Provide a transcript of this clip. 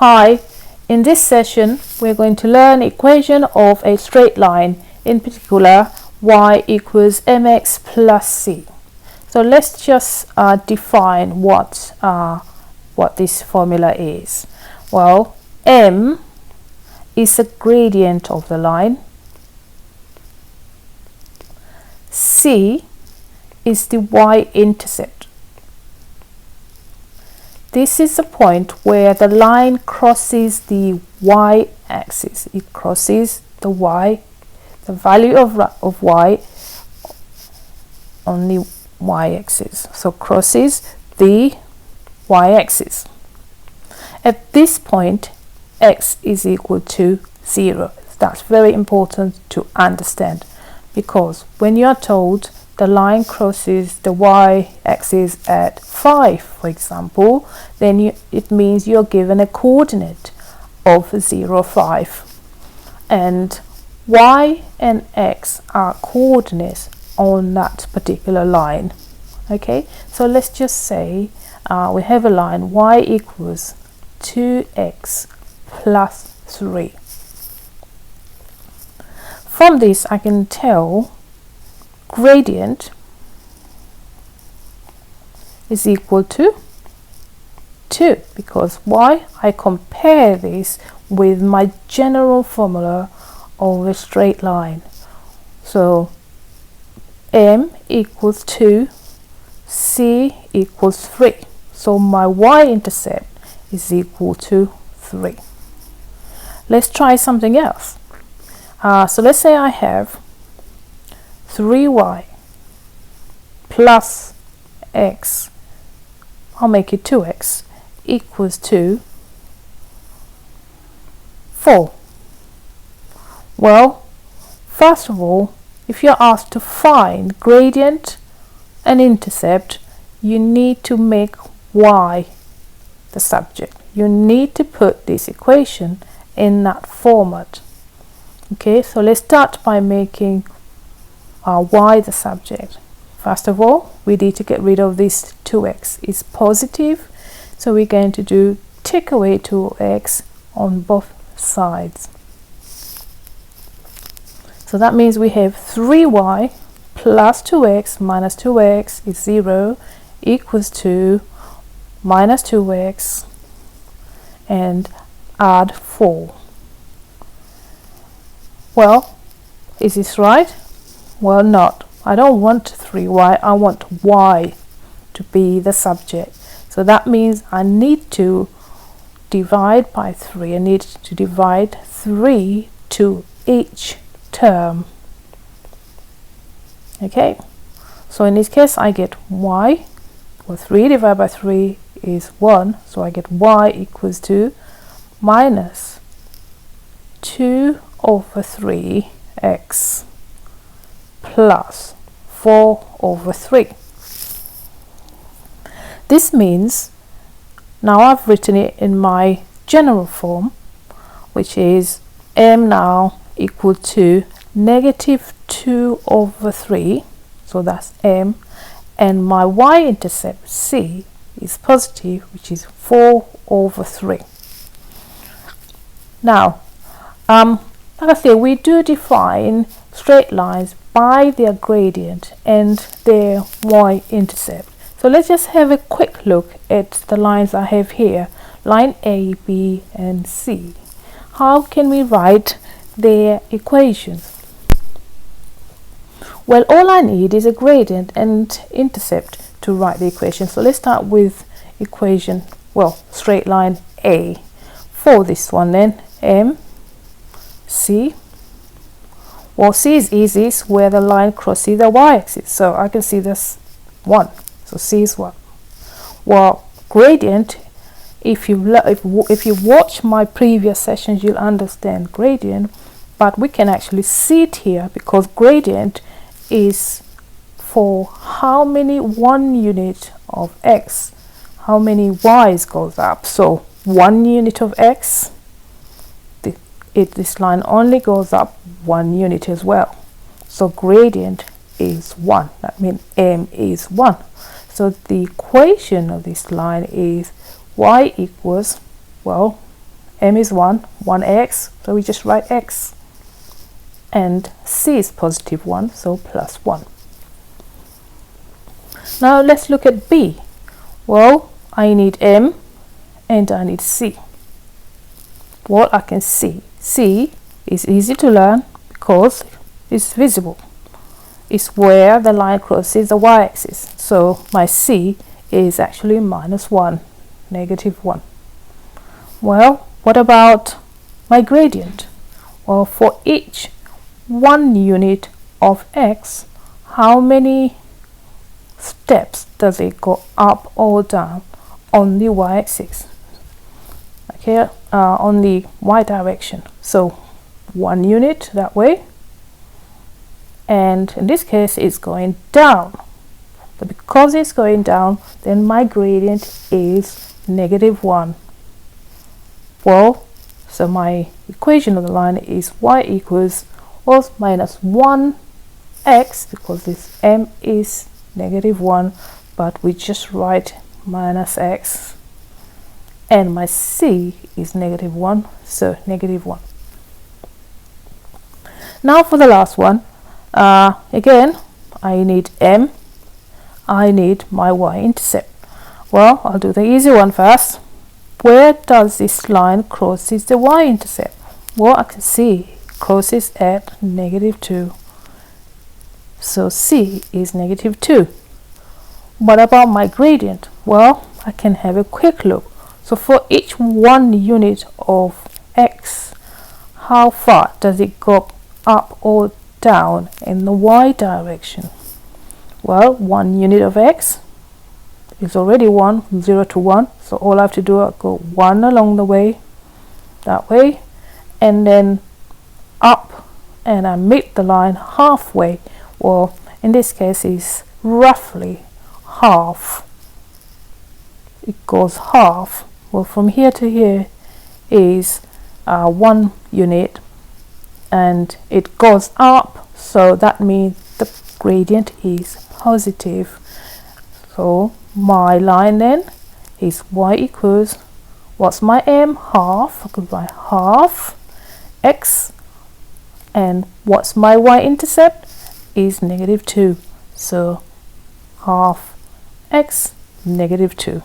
Hi, in this session we're going to learn equation of a straight line, in particular y equals mx plus c. So let's just define what this formula is. Well, m is the gradient of the line, c is the y-intercept. This is the point where the line crosses the y-axis. It crosses the value of y on the y-axis. So crosses the y-axis. At this point, x is equal to 0. That's very important to understand, because when you are told the line crosses the y-axis at 5, for example, then it means you're given a coordinate of 0, 5. And y and x are coordinates on that particular line. Okay, so let's just say we have a line y equals 2x plus 3. From this I can tell gradient is equal to 2, because why? I compare this with my general formula of a straight line. So m equals 2, c equals 3. So my y-intercept is equal to 3. Let's try something else. So let's say I have 3y plus x, I'll make it 2x, equals to 4. Well, first of all, if you're asked to find gradient and intercept, you need to make y the subject. You need to put this equation in that format. Okay, so let's start by making y the subject. First of all, we need to get rid of this 2x. It's positive, so we're going to do take away 2x on both sides. So that means we have 3y plus 2x minus 2x is 0 equals to minus 2x and add 4. Well, is this right? Well, not. I don't want 3y, I want y to be the subject. So that means I need to divide by 3. I need to divide 3 to each term. Okay, so in this case I get y, well, 3 divided by 3 is 1, so I get y equals to minus 2 over 3x plus 4 over 3. This means now I've written it in my general form, which is m now equal to negative 2 over 3, so that's m, and my y-intercept c is positive, which is 4 over 3. Now, like I say, we do define straight lines by their gradient and their y-intercept. So let's just have a quick look at the lines I have here, line A, B, and C. How can we write their equations? Well, all I need is a gradient and intercept to write the equation. So let's start with equation, well, straight line A. For this one then, m, c. Well, c is easy, it's where the line crosses the y-axis. So I can see this 1. So c is 1. Well, gradient, if you watch my previous sessions, you'll understand gradient, but we can actually see it here, because gradient is for how many 1 unit of x, how many y's goes up. So 1 unit of x, this line only goes up 1 unit as well. So gradient is 1. That means m is 1. So the equation of this line is y equals, well, m is 1, 1x, so we just write x. And c is positive 1, so plus 1. Now let's look at b. Well, I need m and I need c. What I can see, c is easy to learn because it's visible. It's where the line crosses the y-axis. So my c is actually minus 1, negative 1. Well, what about my gradient? Well, for each 1 unit of x, how many steps does it go up or down on the y-axis? Okay, on the y direction. So 1 unit that way, and in this case it's going down. But because it's going down, then my gradient is negative 1. Well, so my equation of the line is y equals minus 1x, because this m is negative 1, but we just write minus x, and my c is negative 1, so negative 1. Now for the last one, again I need m, I need my y-intercept. Well, I'll do the easy one first. Where does this line crosses the y-intercept? Well, I can see it crosses at negative 2. So c is negative 2. What about my gradient? Well, I can have a quick look. So for each 1 unit of x, how far does it go up or down in the y direction? Well, 1 unit of x is already 1, from 0 to 1. So all I have to do is go 1 along the way, that way, and then up, and I meet the line halfway. Well, in this case is roughly half. It goes half. Well, from here to here is 1 unit, and it goes up, so that means the gradient is positive. So my line then is y equals, what's my m? Half. I could write half x, and what's my y-intercept? Is negative 2. So half x, negative 2.